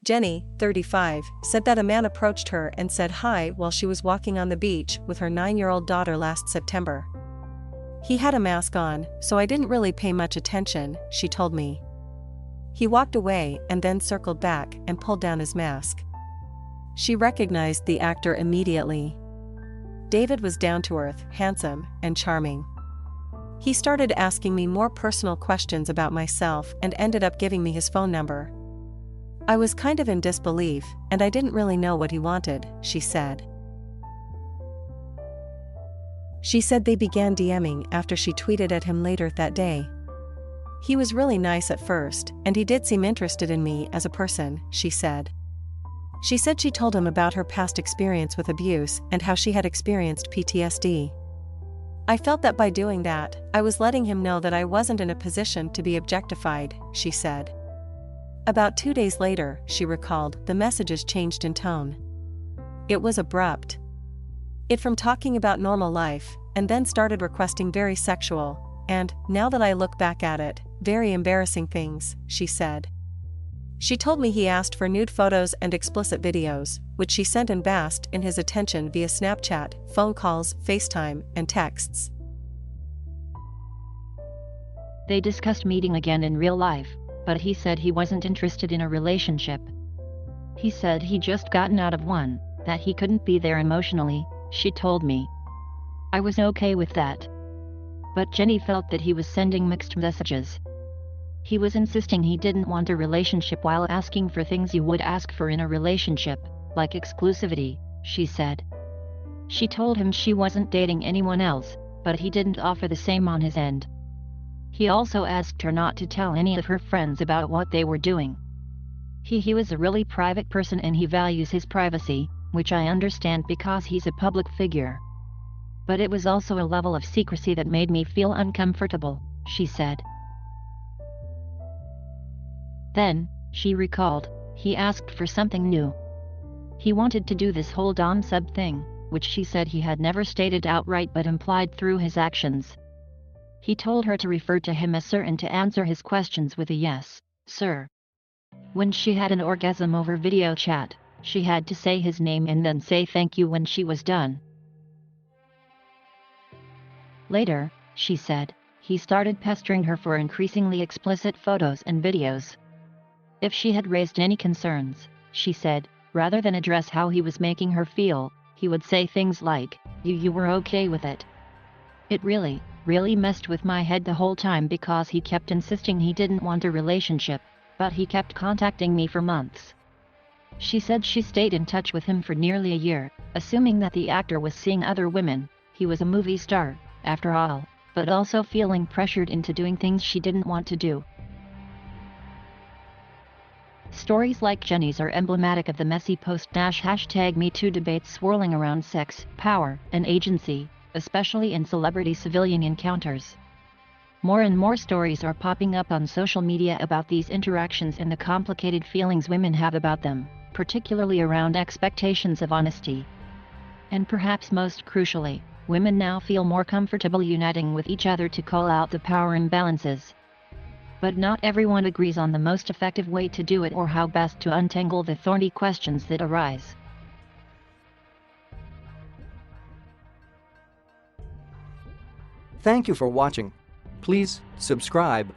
Jenny, 35, said that a man approached her and said hi while she was walking on the beach with her 9-year-old daughter last September. He had a mask on, so I didn't really pay much attention, she told me. He walked away and then circled back and pulled down his mask. She recognized the actor immediately. David was down-to-earth, handsome, and charming. He started asking me more personal questions about myself and ended up giving me his phone number. I was kind of in disbelief, and I didn't really know what he wanted, she said. She said they began DMing after she tweeted at him later that day. He was really nice at first, and he did seem interested in me as a person, she said. She said she told him about her past experience with abuse and how she had experienced PTSD. I felt that by doing that, I was letting him know that I wasn't in a position to be objectified, she said. About 2 days later, she recalled, the messages changed in tone. It was abrupt. It from talking about normal life, and then started requesting very sexual, and, now that I look back at it, very embarrassing things, she said. She told me he asked for nude photos and explicit videos, which she sent and basked in his attention via Snapchat, phone calls, FaceTime, and texts. They discussed meeting again in real life, but he said he wasn't interested in a relationship. He said he just gotten out of one, that he couldn't be there emotionally, she told me. I was okay with that. But Jenny felt that he was sending mixed messages. He was insisting he didn't want a relationship while asking for things you would ask for in a relationship, like exclusivity, she said. She told him she wasn't dating anyone else, but he didn't offer the same on his end. He also asked her not to tell any of her friends about what they were doing. He was a really private person and he values his privacy, which I understand because he's a public figure. But it was also a level of secrecy that made me feel uncomfortable, she said. Then, she recalled, he asked for something new. He wanted to do this whole dom-sub thing, which she said he had never stated outright but implied through his actions. He told her to refer to him as sir and to answer his questions with a yes, sir. When she had an orgasm over video chat, she had to say his name and then say thank you when she was done. Later, she said, he started pestering her for increasingly explicit photos and videos. If she had raised any concerns, she said, rather than address how he was making her feel, he would say things like, you were okay with it. It really messed with my head the whole time because he kept insisting he didn't want a relationship, but he kept contacting me for months. She said she stayed in touch with him for nearly a year, assuming that the actor was seeing other women. He was a movie star, after all, but also feeling pressured into doing things she didn't want to do. Stories like Jenny's are emblematic of the messy post-#MeToo debates swirling around sex, power, and agency, especially in celebrity civilian encounters. More and more stories are popping up on social media about these interactions and the complicated feelings women have about them, particularly around expectations of honesty. And perhaps most crucially, women now feel more comfortable uniting with each other to call out the power imbalances. But not everyone agrees on the most effective way to do it or how best to untangle the thorny questions that arise. Thank you for watching. Please subscribe